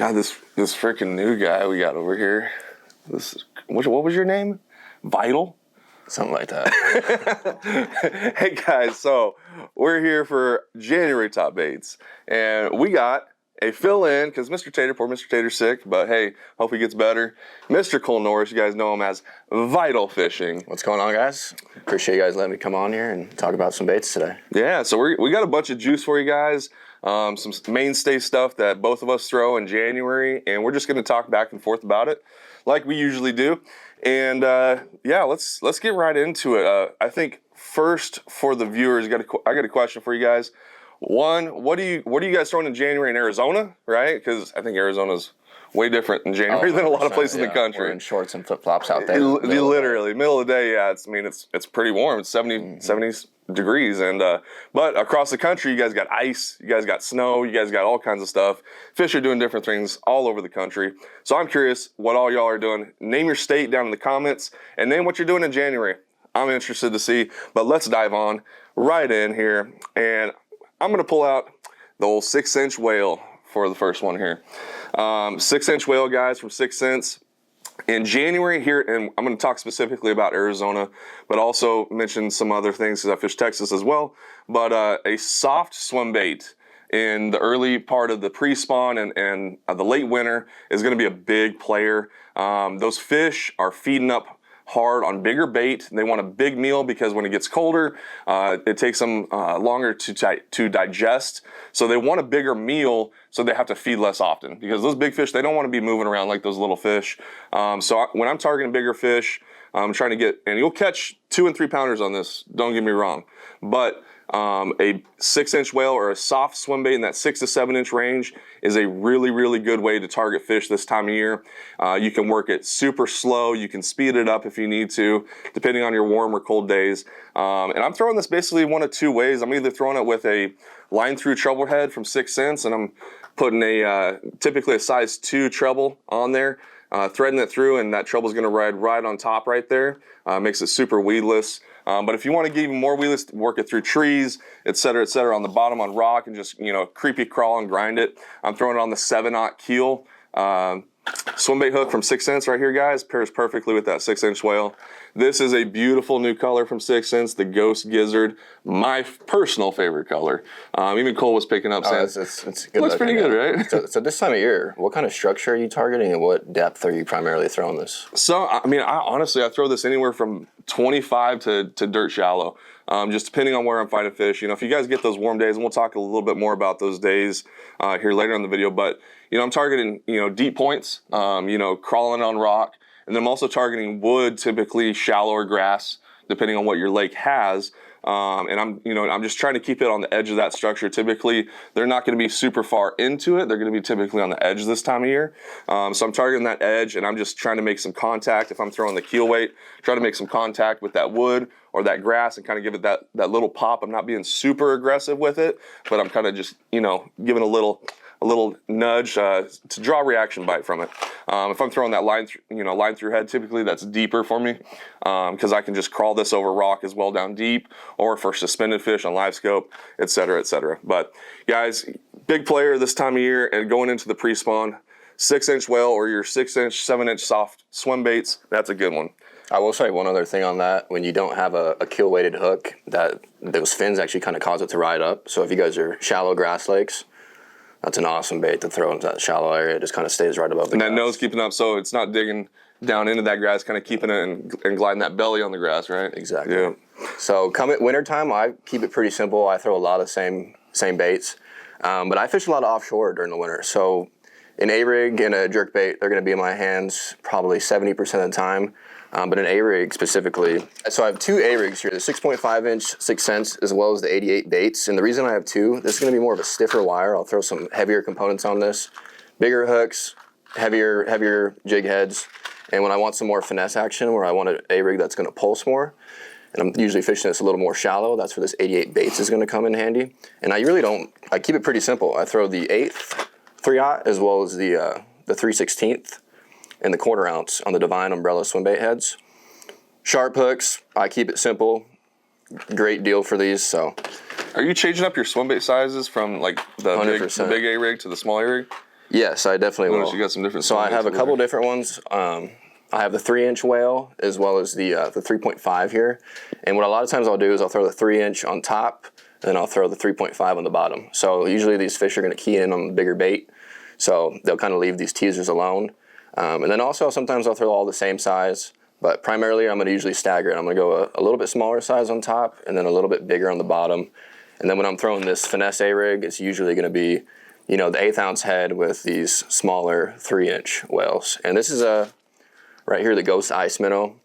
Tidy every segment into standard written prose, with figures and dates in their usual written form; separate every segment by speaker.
Speaker 1: God, this freaking new guy we got over here. What was your name? Vital?
Speaker 2: Something like that.
Speaker 1: Hey guys, so we're here for January top baits, and we got a fill-in because poor Mr. Tater's sick, but hey, hope he gets better. Mr. Cole Norris, you guys know him as Vital Fishing.
Speaker 2: What's going on, guys? Appreciate you guys letting me come on here and talk about some baits today.
Speaker 1: Yeah, so we got a bunch of juice for you guys. Some mainstay stuff that both of us throw in January, and we're just going to talk back and forth about it like we usually do. And yeah, let's get right into it. I think first for the viewers, I got a question for you guys. One, what are you guys throwing in January in Arizona, right? Because I think Arizona's way different in January than a lot of places in the country.
Speaker 2: We're in shorts and flip-flops out there.
Speaker 1: Literally, middle of the day, yeah. It's pretty warm. It's 70 degrees. And but across the country, you guys got ice, you guys got snow, you guys got all kinds of stuff. Fish are doing different things all over the country. So I'm curious what all y'all are doing. Name your state down in the comments, and name what you're doing in January. I'm interested to see, but let's dive on right in here. And I'm going to pull out the old 6-inch whale for the first one here. 6-inch whale, guys, from 6 cents. In January here, and I'm going to talk specifically about Arizona, but also mention some other things because I fish Texas as well. But a soft swim bait in the early part of the pre-spawn and the late winter is going to be a big player. Those fish are feeding up hard on bigger bait. They want a big meal because when it gets colder, it takes them longer to digest. So they want a bigger meal, so they have to feed less often because those big fish, they don't want to be moving around like those little fish. So when I'm targeting bigger fish, I'm trying to get, and you'll catch 2 and 3 pounders on this, don't get me wrong, but a 6-inch whale or a soft swim bait in that 6 to 7 inch range is a really, really good way to target fish this time of year. You can work it super slow. You can speed it up if you need to, depending on your warm or cold days. And I'm throwing this basically one of two ways. I'm either throwing it with a line through treble head from 6 cents, and I'm putting typically a size 2 treble on there, threading it through, and that treble is going to ride right on top right there. Makes it super weedless. But if you want to get even more weedless, work it through trees, et cetera, on the bottom on rock, and just, creepy crawl and grind it. I'm throwing it on the 7/0 keel. Swim bait hook from 6 cents right here, guys. Pairs perfectly with that 6-inch whale. This is a beautiful new color from 6 cents, the Ghost Gizzard. My personal favorite color. Even Cole was picking up saying,
Speaker 2: it's good.
Speaker 1: Looks pretty good, right?
Speaker 2: So this time of year, what kind of structure are you targeting, and what depth are you primarily throwing this?
Speaker 1: So, I mean, honestly, I throw this anywhere from 25 to dirt shallow, just depending on where I'm fighting fish. If you guys get those warm days, and we'll talk a little bit more about those days here later in the video, but, I'm targeting, deep points, crawling on rock, and then I'm also targeting wood, typically shallower grass, depending on what your lake has. And I'm just trying to keep it on the edge of that structure. Typically, they're not going to be super far into it. They're going to be typically on the edge this time of year. So I'm targeting that edge, and I'm just trying to make some contact. If I'm throwing the keel weight, try to make some contact with that wood or that grass and kind of give it that little pop. I'm not being super aggressive with it, but I'm kind of just, giving a little nudge to draw a reaction bite from it. If I'm throwing that line through head, typically that's deeper for me because I can just crawl this over rock as well down deep, or for suspended fish on live scope, et cetera. But guys, big player this time of year and going into the pre-spawn, 6-inch whale or your 6-inch, 7-inch soft swim baits, that's a good one.
Speaker 2: I will say one other thing on that. When you don't have a keel weighted hook, those fins actually kind of cause it to ride up. So if you guys are shallow grass lakes, that's an awesome bait to throw into that shallow area. It just kind of stays right above the grass.
Speaker 1: And that nose keeping up, so it's not digging down into that grass, kind of keeping it and gliding that belly on the grass, right?
Speaker 2: Exactly.
Speaker 1: Yeah.
Speaker 2: So come at wintertime, I keep it pretty simple. I throw a lot of same baits, but I fish a lot of offshore during the winter. So an A-rig and a jerkbait, they're going to be in my hands probably 70% of the time. But an A-rig specifically, so I have 2 A-rigs here, the 6.5-inch 6 cents as well as the 88 baits. And the reason I have 2, this is going to be more of a stiffer wire. I'll throw some heavier components on this, bigger hooks, heavier jig heads. And when I want some more finesse action, where I want an A-rig that's going to pulse more, and I'm usually fishing this a little more shallow, that's where this 88 baits is going to come in handy. And I keep it pretty simple. I throw the 8th 3/0 as well as the 3/16 and the 1/4 ounce on the Divine Umbrella swim bait heads. Sharp hooks, I keep it simple. Great deal for these. So,
Speaker 1: are you changing up your swim bait sizes from like the big A rig to the small A rig?
Speaker 2: Yes, I definitely will.
Speaker 1: You got some different.
Speaker 2: So I have a couple different ones. I have the 3-inch whale as well as the 3.5 here. And what a lot of times I'll do is I'll throw the 3-inch on top, and then I'll throw the 3.5 on the bottom. So usually these fish are going to key in on the bigger bait, so they'll kind of leave these teasers alone. And then also sometimes I'll throw all the same size, but primarily I'm going to usually stagger it. I'm going to go a little bit smaller size on top and then a little bit bigger on the bottom. And then when I'm throwing this Finesse A-rig, it's usually going to be, you know, the 1/8 ounce head with these smaller 3-inch whales. And this is right here, the Ghost Ice Minnow.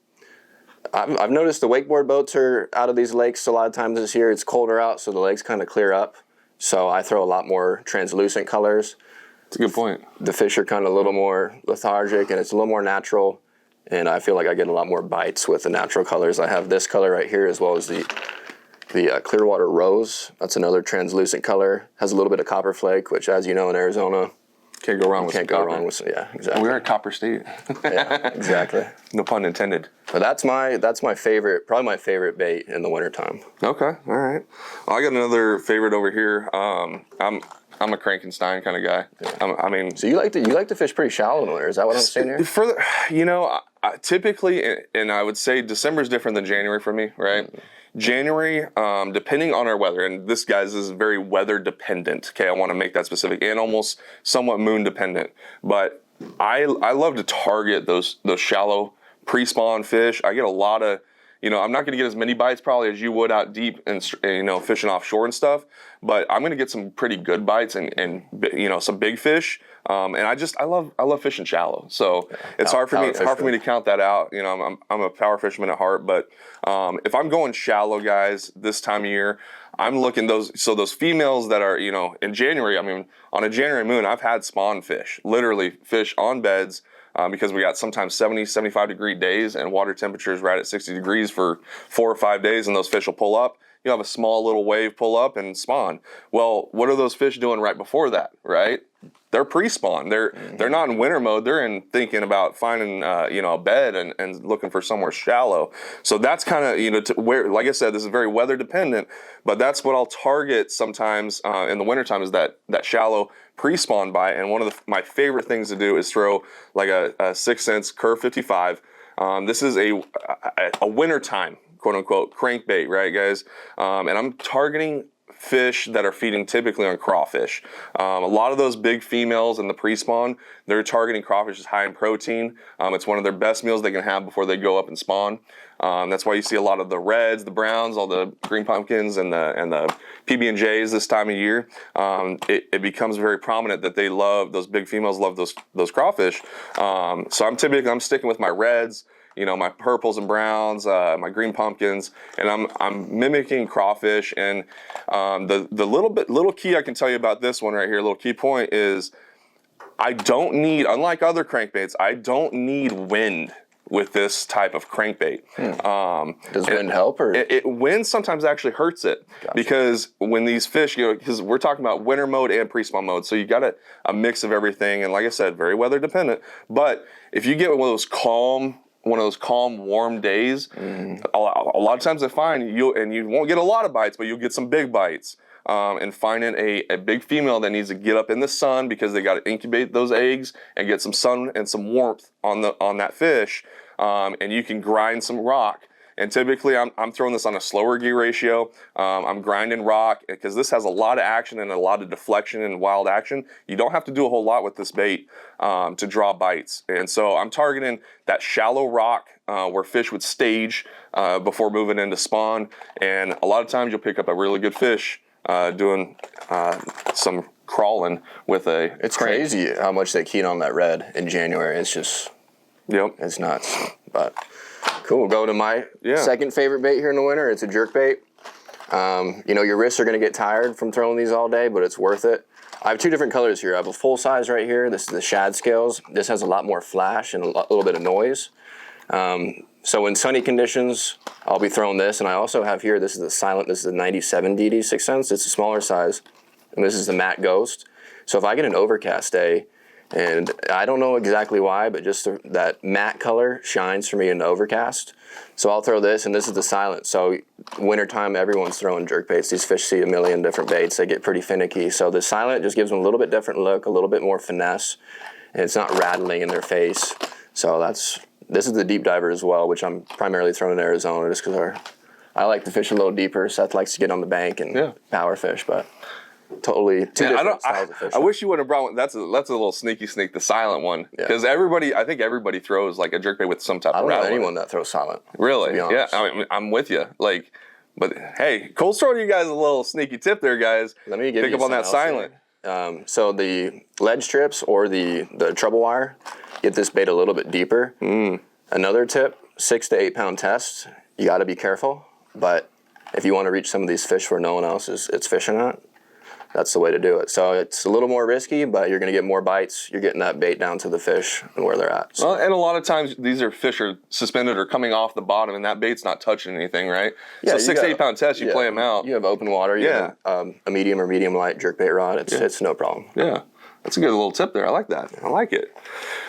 Speaker 2: I've noticed the wakeboard boats are out of these lakes a lot of times this year. It's colder out, so the lakes kind of clear up. So I throw a lot more translucent colors.
Speaker 1: That's a good point.
Speaker 2: The fish are kind of a little more lethargic, and it's a little more natural. And I feel like I get a lot more bites with the natural colors. I have this color right here as well as the Clearwater Rose. That's another translucent color. Has a little bit of copper flake, which, as you know, in Arizona,
Speaker 1: can't go wrong with
Speaker 2: can't
Speaker 1: some
Speaker 2: go
Speaker 1: copper.
Speaker 2: wrong with some, yeah, exactly.
Speaker 1: We're a copper state.
Speaker 2: Yeah, exactly.
Speaker 1: No pun intended.
Speaker 2: But that's my favorite, probably my favorite bait in the wintertime.
Speaker 1: Okay, all right. Well, I got another favorite over here. I'm a Frankenstein kind of guy.
Speaker 2: Yeah.
Speaker 1: I mean,
Speaker 2: so you like to fish pretty shallow in the winter? Is that what I'm saying here?
Speaker 1: For the, you know, typically, and I would say December is different than January for me, right? Mm-hmm. January, depending on our weather, and this, guys, is very weather dependent. Okay, I want to make that specific, and almost somewhat moon dependent. But I love to target those shallow pre-spawn fish. I get a lot of, you know, I'm not going to get as many bites probably as you would out deep and, you know, fishing offshore and stuff, but I'm going to get some pretty good bites and you know, some big fish. And I love fishing shallow. So it's hard for me to count that out. You know, I'm a power fisherman at heart, but if I'm going shallow, guys, this time of year, I'm looking those females that are, you know, in January. I mean, on a January moon, I've had spawn fish, literally fish on beds. Because we got sometimes 70, 75 degree days and water temperatures right at 60 degrees for 4 or 5 days, and those fish will pull up. You have a small little wave pull up and spawn. Well, what are those fish doing right before that, right? They're pre-spawn. They're not in winter mode. They're in thinking about finding you know, a bed and looking for somewhere shallow. So that's kind of, you know, where, like I said, this is very weather dependent, but that's what I'll target sometimes in the wintertime is that shallow pre-spawn bite. And one of my favorite things to do is throw like a 6-inch Curve 55. This is a wintertime, quote unquote, crankbait, right, guys? And I'm targeting fish that are feeding typically on crawfish. A lot of those big females in the pre-spawn, they're targeting crawfish as high in protein. It's one of their best meals they can have before they go up and spawn. That's why you see a lot of the reds, the browns, all the green pumpkins, and the PB&Js this time of year. It becomes very prominent that they love, those big females love those crawfish. So I'm sticking with my reds, you know, my purples and browns, my green pumpkins, and I'm mimicking crawfish. And the little key I can tell you about this one right here, little key point is I don't need, unlike other crankbaits, I don't need wind with this type of crankbait.
Speaker 2: Does wind help, or
Speaker 1: wind sometimes actually hurts it? Gotcha. Because when these fish, you know, because we're talking about winter mode and pre-spawn mode, so you got a mix of everything, and like I said, very weather dependent. But if you get one of those calm, warm days, a lot of times I find you won't get a lot of bites, but you'll get some big bites. And finding a big female that needs to get up in the sun because they got to incubate those eggs and get some sun and some warmth on that fish, and you can grind some rock. And typically, I'm throwing this on a slower gear ratio. I'm grinding rock because this has a lot of action and a lot of deflection and wild action. You don't have to do a whole lot with this bait to draw bites. And so I'm targeting that shallow rock where fish would stage before moving into spawn. And a lot of times you'll pick up a really good fish doing some crawling with a.
Speaker 2: It's crazy how much they keen on that red in January. It's just, it's nuts. But cool. Go to my second favorite bait here in the winter. It's a jerkbait. You know, your wrists are going to get tired from throwing these all day, but it's worth it. I have two different colors here. I have a full size right here. This is the shad scales. This has a lot more flash and a little bit of noise. So in sunny conditions, I'll be throwing this, and I also have here, this is the silent, this is the 97 DD 6 cents. It's a smaller size, and this is the matte ghost. So if I get an overcast day And I don't know exactly why, but just that matte color shines for me in the overcast. So I'll throw this, and this is the silent. So wintertime, everyone's throwing jerkbaits. These fish see a million different baits. They get pretty finicky. So the silent just gives them a little bit different look, a little bit more finesse, and it's not rattling in their face. So this is the deep diver as well, which I'm primarily throwing in Arizona just because I like to fish a little deeper. Seth likes to get on the bank and power fish, but totally two different styles of fishing.
Speaker 1: I wish you would have brought one. That's a little sneaky sneak, the silent one, because I think everybody throws like a jerkbait with some type of rattle.
Speaker 2: I don't know anyone that throws silent.
Speaker 1: Really? Yeah, I mean, I'm with you. Like, but hey, Cole's throwing you guys a little sneaky tip there, guys.
Speaker 2: Let me
Speaker 1: pick up on that silent.
Speaker 2: So the ledge strips or the trouble wire, get this bait a little bit deeper. Another tip: 6 to 8 pound test. You got to be careful, but if you want to reach some of these fish where no one else is fishing at, that's the way to do it. So it's a little more risky, but you're going to get more bites. You're getting that bait down to the fish and where they're at. So.
Speaker 1: Well, and a lot of times these fish are suspended or coming off the bottom, and that bait's not touching anything, right? Yeah, so 6 to 8 pound test, you play them out.
Speaker 2: You have open water. You have a medium or medium light jerkbait rod. It's no problem.
Speaker 1: Yeah, that's a good little tip there. I like that. I like it.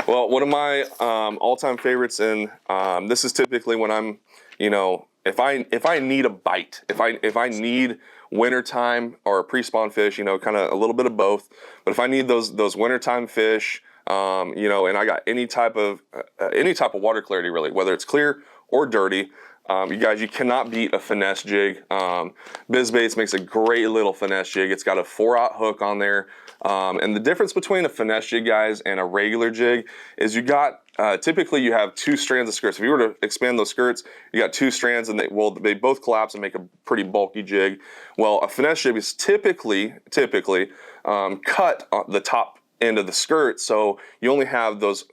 Speaker 1: Well, one of my all-time favorites, and this is typically when I'm, if I need a bite, if I need wintertime or a pre-spawn fish, kind of a little bit of both. But if I need those wintertime fish, and I got any type of water clarity really, whether it's clear or dirty, you guys, you cannot beat a finesse jig. BizBaits makes a great little finesse jig. It's got a 4/0 hook on there. And the difference between a finesse jig, guys, and a regular jig is typically you have 2 strands of skirts. If you were to expand those skirts, you got 2 strands, and they both collapse and make a pretty bulky jig. Well, a finesse jig is typically cut on the top end of the skirt, so you only have those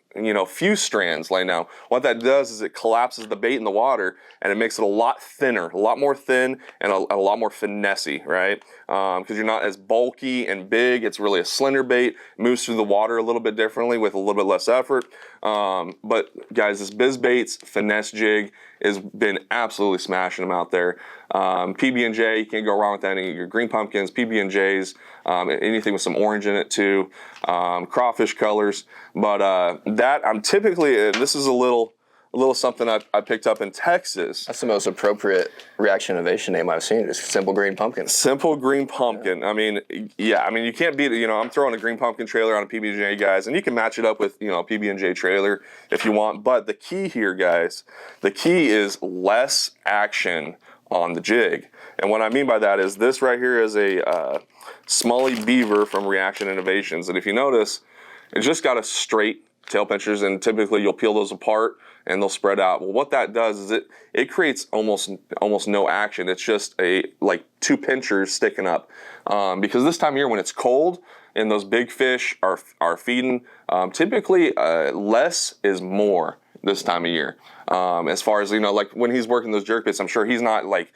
Speaker 1: few strands laying down. What that does is it collapses the bait in the water, and it makes it a lot thinner, a lot more thin, and a lot more finessey, right? Because you're not as bulky and big. It's really a slender bait, moves through the water a little bit differently with a little bit less effort. But guys, this BizBaits finesse jig has been absolutely smashing them out there. PB&J, you can't go wrong with any of your green pumpkins, PB&Js, anything with some orange in it too, crawfish colors. But that I'm typically, this is a little something I picked up in Texas.
Speaker 2: That's the most appropriate reaction innovation name I've seen. Just simple green pumpkin.
Speaker 1: Simple green pumpkin. Yeah. I mean, you can't beat it. I'm throwing a green pumpkin trailer on a PB&J, guys, and you can match it up with a PB&J trailer if you want. But the key here, guys, is less action on the jig. And what I mean by that is this right here is a Smalley Beaver from Reaction Innovations. And if you notice, it's just got a straight tail pinchers, and typically you'll peel those apart and they'll spread out. Well, what that does is it creates almost no action. It's just like 2 pinchers sticking up. Because this time of year when it's cold and those big fish are feeding, typically less is more this time of year. As far as, like when he's working those jerkbaits, I'm sure he's not like,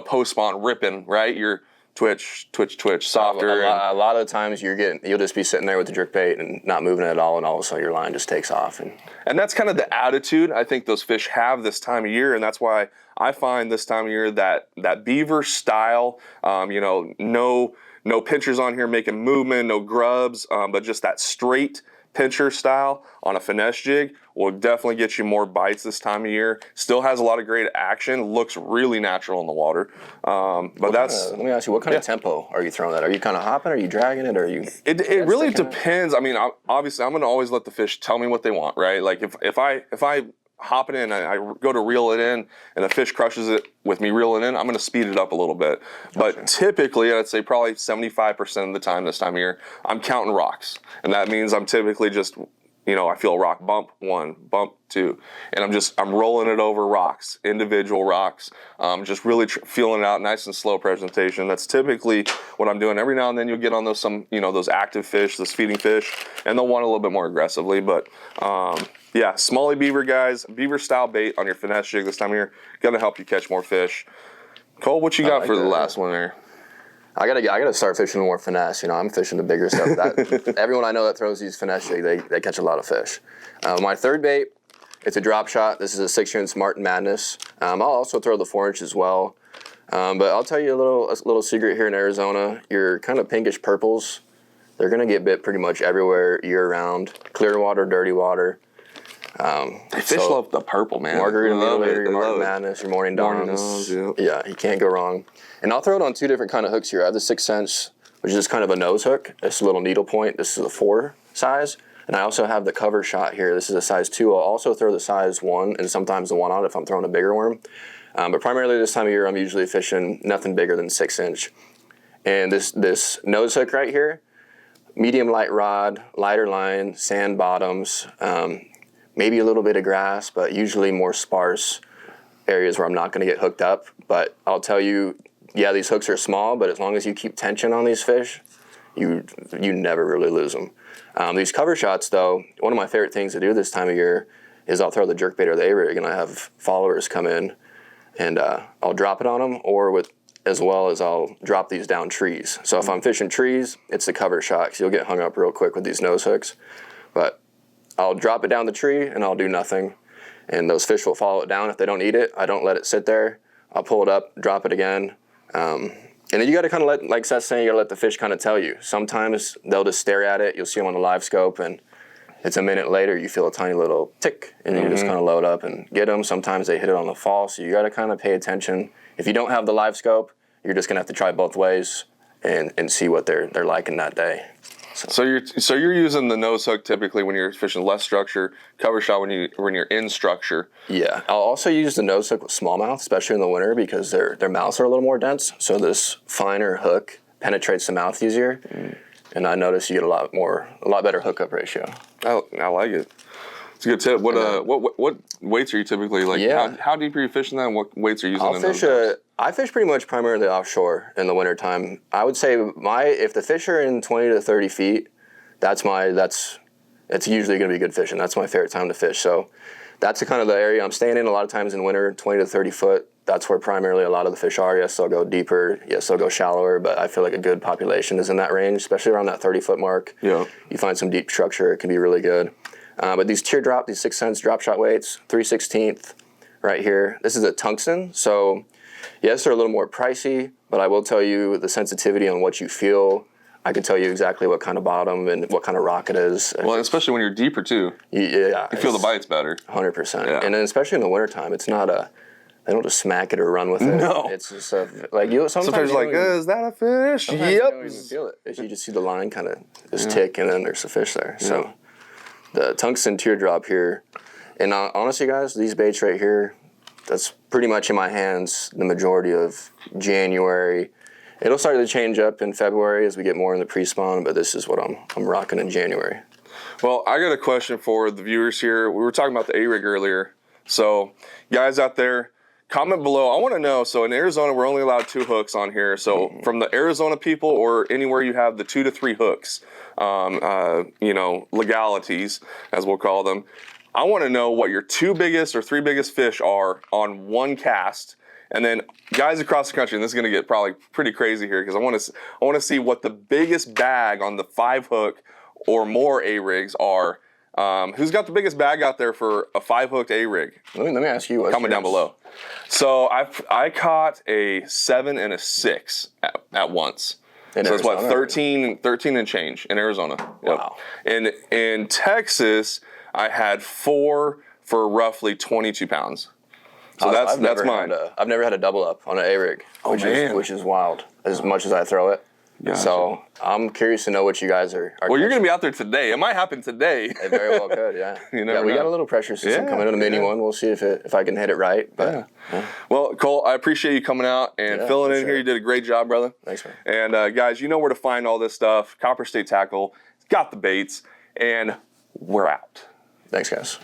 Speaker 1: post-spawn ripping, right? You're twitch, softer.
Speaker 2: A lot of the times you'll just be sitting there with the jerkbait and not moving it at all, and all of a sudden your line just takes off.
Speaker 1: And that's kind of the attitude I think those fish have this time of year, and that's why I find this time of year that beaver style, no pinchers on here making movement, no grubs, but just that straight pincher style on a finesse jig will definitely get you more bites this time of year. Still has a lot of great action, looks really natural in the water. But
Speaker 2: let me ask you, what kind of tempo are you throwing that? Are you kind of hopping? Are you dragging it? Or are you?
Speaker 1: It really depends. I mean, obviously, I'm going to always let the fish tell me what they want, right? Like if I hop it in, I go to reel it in, and the fish crushes it with me reeling in, I'm going to speed it up a little bit. Gotcha. But typically, I'd say probably 75% of the time this time of year, I'm counting rocks. And that means I'm typically just, I feel a rock, bump 1, bump 2. And I'm rolling it over rocks, individual rocks, just really feeling it out, nice and slow presentation. That's typically what I'm doing. Every now and then you'll get on those active fish, those feeding fish, and they'll want a little bit more aggressively. But yeah, Smalley Beaver, guys, beaver style bait on your finesse jig this time of year, gonna help you catch more fish. Cole, what you got for the last one there?
Speaker 2: I gotta start fishing more finesse. I'm fishing the bigger stuff. Everyone I know that throws these finesse jigs, they catch a lot of fish. My third bait, it's a drop shot. This is a 6-inch Martin Madness. I'll also throw the 4-inch as well. But I'll tell you a little secret here in Arizona. Your kind of pinkish purples, they're going to get bit pretty much everywhere year round. Clear water, dirty water.
Speaker 1: Fish love the purple, man.
Speaker 2: Margarita Miller, your Martin Madness, your Morning Dawns. Yeah, you can't go wrong. And I'll throw it on 2 different kind of hooks here. I have the 6 cents, which is just kind of a nose hook. It's a little needle point. This is a 4 size. And I also have the cover shot here. This is a size 2. I'll also throw the size 1 and sometimes the 1 out if I'm throwing a bigger worm. But primarily this time of year, I'm usually fishing nothing bigger than 6 inch. And this nose hook right here, medium light rod, lighter line, sand bottoms, maybe a little bit of grass, but usually more sparse areas where I'm not going to get hooked up. But I'll tell you, yeah, these hooks are small, but as long as you keep tension on these fish, you never really lose them. These cover shots, though, one of my favorite things to do this time of year is I'll throw the jerkbait or the A-rig, and I have followers come in, and I'll drop it on them, or as well as I'll drop these down trees. So if I'm fishing trees, it's the cover shot, because you'll get hung up real quick with these nose hooks. But I'll drop it down the tree, and I'll do nothing, and those fish will follow it down. If they don't eat it, I don't let it sit there. I'll pull it up, drop it again. And then you got to kind of let, like Seth's saying, you got to let the fish kind of tell you. Sometimes they'll just stare at it. You'll see them on the live scope, and it's a minute later, you feel a tiny little tick, and you just kind of load up and get them. Sometimes they hit it on the fall, so you got to kind of pay attention. If you don't have the live scope, you're just going to have to try both ways and see what they're liking that day.
Speaker 1: So you're using the nose hook typically when you're fishing less structure, cover shot when you're in structure.
Speaker 2: Yeah, I'll also use the nose hook with smallmouth, especially in the winter, because their mouths are a little more dense. So this finer hook penetrates the mouth easier, and I notice you get a lot better hookup ratio.
Speaker 1: I like it. It's a good tip. What weights are you typically like?
Speaker 2: Yeah.
Speaker 1: How deep are you fishing that? And what weights are you using?
Speaker 2: I fish pretty much primarily offshore in the wintertime. I would say if the fish are in 20 to 30 feet, it's usually going to be good fishing. That's my favorite time to fish. So that's the kind of the area I'm staying in a lot of times in winter, 20 to 30 foot. That's where primarily a lot of the fish are. Yes, they'll go deeper. Yes, they'll go shallower, but I feel like a good population is in that range, especially around that 30-foot mark. Yeah. You find some deep structure, it can be really good. But these teardrop, these 6 cents drop shot weights, 3/16 right here. This is a tungsten, so yes, they're a little more pricey, but I will tell you the sensitivity on what you feel. I can tell you exactly what kind of bottom and what kind of rock it is.
Speaker 1: Well, especially when you're deeper too.
Speaker 2: Yeah.
Speaker 1: You feel the bites better.
Speaker 2: 100%. Yeah. And then especially in the wintertime, it's not they don't just smack it or run with it.
Speaker 1: No.
Speaker 2: It's just sometimes
Speaker 1: you're like, is that a fish?
Speaker 2: Yep. You don't even feel it. You just see the line kind of just tick, and then there's a fish there. Yeah. So the tungsten teardrop here, and honestly, guys, these baits right here, that's pretty much in my hands the majority of January. It'll start to change up in February as we get more in the pre-spawn, but this is what I'm rocking in January.
Speaker 1: Well, I got a question for the viewers here. We were talking about the A-rig earlier. So, guys out there, comment below. I want to know, so in Arizona, we're only allowed 2 hooks on here. So, from the Arizona people or anywhere you have the 2 to 3 hooks, legalities, as we'll call them, I want to know what your 2 biggest or 3 biggest fish are on one cast. And then guys across the country, and this is going to get probably pretty crazy here because I want to see what the biggest bag on the 5 hook or more A-rigs are. Who's got the biggest bag out there for a 5 hooked A-rig?
Speaker 2: Let me ask you.
Speaker 1: Comment down below. So I caught a 7 and a 6 at once. So it's what, 13 and change in Arizona.
Speaker 2: Wow.
Speaker 1: Yep. And in Texas, I had 4 for roughly 22 pounds. So that's mine.
Speaker 2: I've never had a double up on an A-rig, which is wild, as much as I throw it. Gotcha. So I'm curious to know what you guys are
Speaker 1: well, you're going to be out there today. It might happen today.
Speaker 2: It very well could, yeah. We got a little pressure system coming in, a mini one. We'll see if I can hit it right. But
Speaker 1: Well, Cole, I appreciate you coming out and filling in here. You did a great job, brother.
Speaker 2: Thanks, man.
Speaker 1: And guys, you know where to find all this stuff. Copper State Tackle, got the baits, and we're out.
Speaker 2: Thanks, guys.